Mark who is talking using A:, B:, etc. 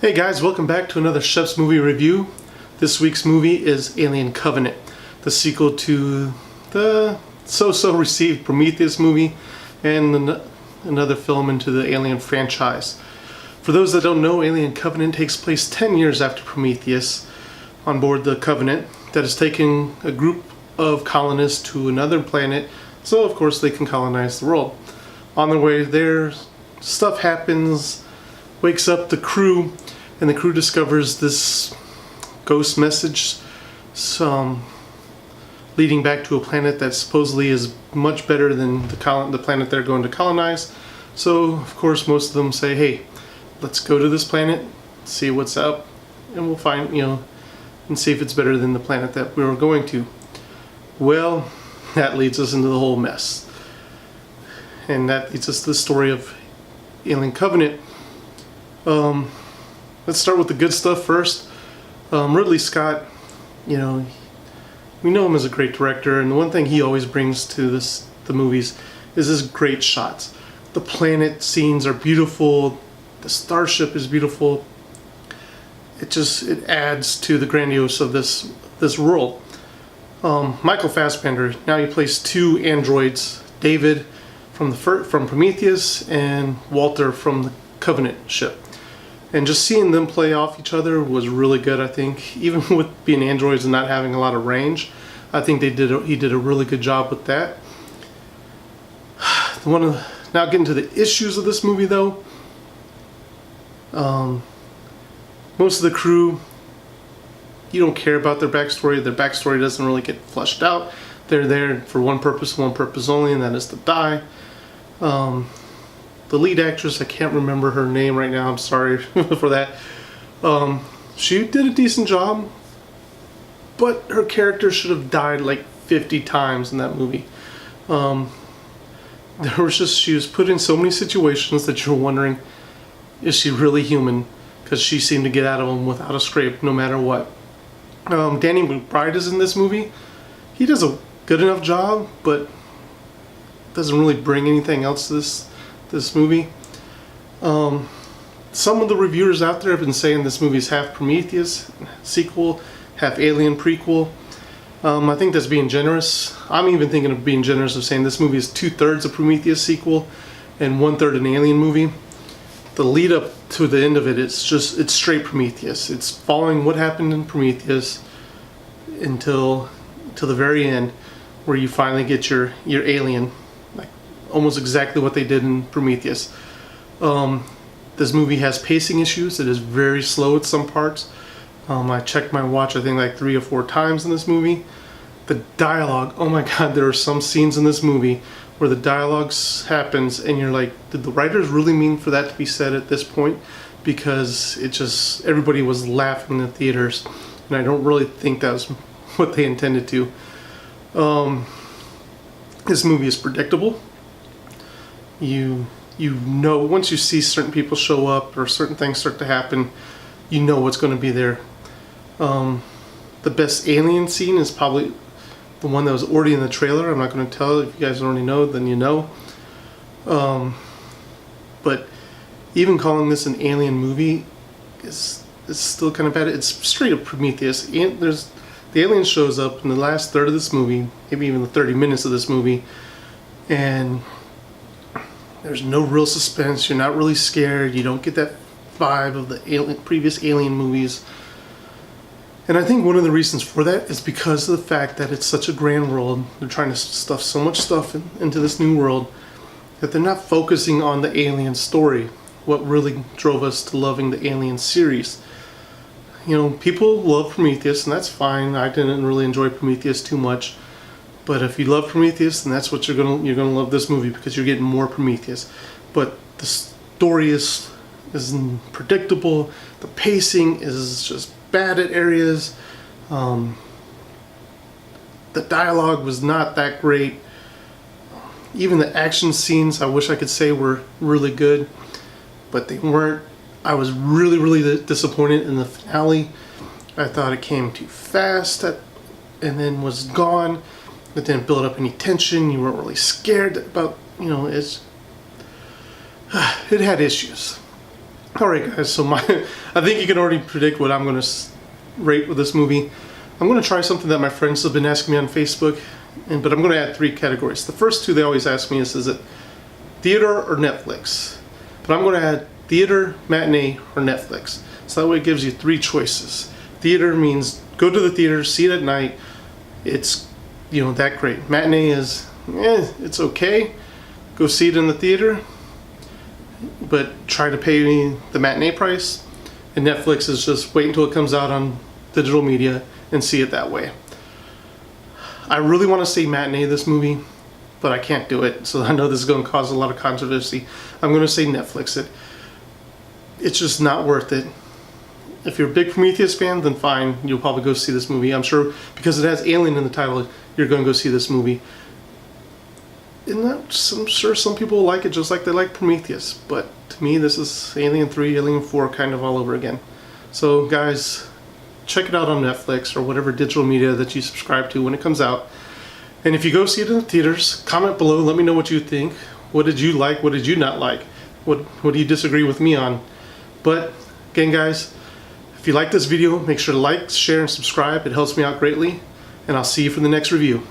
A: Hey guys, welcome back to another Shep's movie review. This week's movie is Alien Covenant, the sequel to the so-so received Prometheus movie and another film into the Alien franchise. For those that don't know, Alien Covenant takes place 10 years after Prometheus on board the Covenant that is taking a group of colonists to another planet so of course they can colonize the world. On their way there, stuff happens, wakes up the crew, and the crew discovers this ghost message leading back to a planet that supposedly is much better than the planet they're going to colonize. So of course most of them say, hey, let's go to this planet, see what's up, and we'll find, and see if it's better than the planet that we were going to. Well, that leads us into the whole mess. And that leads us to the story of Alien Covenant. Let's start with the good stuff first. Ridley Scott, we know him as a great director, and the one thing he always brings to the movies is his great shots. The planet scenes are beautiful, the starship is beautiful. It adds to the grandiose of this world. Michael Fassbender, now he plays two androids, David from Prometheus and Walter from the Covenant ship. And just seeing them play off each other was really good, I think. Even with being androids and not having a lot of range, I think he did a really good job with that. Now getting to the issues of this movie though. Most of the crew, you don't care about their backstory. Their backstory doesn't really get fleshed out. They're there for one purpose only, and that is to die. The lead actress, I can't remember her name right now, I'm sorry for that. She did a decent job, but her character should have died like 50 times in that movie. She was put in so many situations that you're wondering, is she really human? Because she seemed to get out of them without a scrape, no matter what. Danny McBride is in this movie. He does a good enough job, but doesn't really bring anything else to this movie. Some of the reviewers out there have been saying this movie is half Prometheus sequel, half Alien prequel. I think that's being generous. I'm even thinking of being generous of saying this movie is 2/3 a Prometheus sequel and 1/3 an Alien movie. The lead up to the end of it, it's straight Prometheus. It's following what happened in Prometheus until the very end, where you finally get your alien, like almost exactly what they did in Prometheus. This movie has pacing issues. It is very slow at some parts. I checked my watch I think like 3 or 4 times in this movie. The dialogue, oh my god, there are some scenes in this movie where the dialogue happens and you're like, did the writers really mean for that to be said at this point? Because everybody was laughing in the theaters, and I don't really think that was what they intended to. This movie is predictable. Once you see certain people show up or certain things start to happen, you know what's going to be there. The best alien scene is probably the one that was already in the trailer. I'm not going to tell. If you guys already know, then you know. But even calling this an alien movie is still kind of bad. It's straight up Prometheus. The alien shows up in the last third of this movie, maybe even the 30 minutes of this movie, and there's no real suspense. You're not really scared. You don't get that vibe of the previous Alien movies. And I think one of the reasons for that is because of the fact that it's such a grand world. They're trying to stuff so much stuff into this new world that they're not focusing on the Alien story, what really drove us to loving the Alien series. People love Prometheus, and that's fine. I didn't really enjoy Prometheus too much. But if you love Prometheus, then that's what you're gonna love this movie, because you're getting more Prometheus. But the story is predictable. The pacing is just bad at areas. The dialogue was not that great. Even the action scenes, I wish I could say were really good, but they weren't. I was really, really disappointed in the finale. I thought it came too fast and then was gone. It didn't build up any tension. You weren't really scared about, it had issues. All right, guys. So I think you can already predict what I'm going to rate with this movie. I'm going to try something that my friends have been asking me on Facebook, but I'm going to add 3 categories. The first 2 they always ask me is it theater or Netflix? But I'm going to add theater, matinee, or Netflix. So that way it gives you 3 choices. Theater means go to the theater, see it at night. It's, that great. Matinee is, it's okay. Go see it in the theater, but try to pay me the matinee price. And Netflix is just wait until it comes out on digital media and see it that way. I really want to say matinee this movie, but I can't do it. So I know this is going to cause a lot of controversy. I'm going to say Netflix it. It's just not worth it. If you're a big Prometheus fan, then fine. You'll probably go see this movie. I'm sure because it has Alien in the title, you're going to go see this movie. And I'm sure some people will like it just like they like Prometheus. But to me, this is Alien 3, Alien 4 kind of all over again. So guys, check it out on Netflix or whatever digital media that you subscribe to when it comes out. And if you go see it in the theaters, comment below. Let me know what you think. What did you like? What did you not like? What do you disagree with me on? But again, guys, if you like this video, make sure to like, share, and subscribe. It helps me out greatly. And I'll see you for the next review.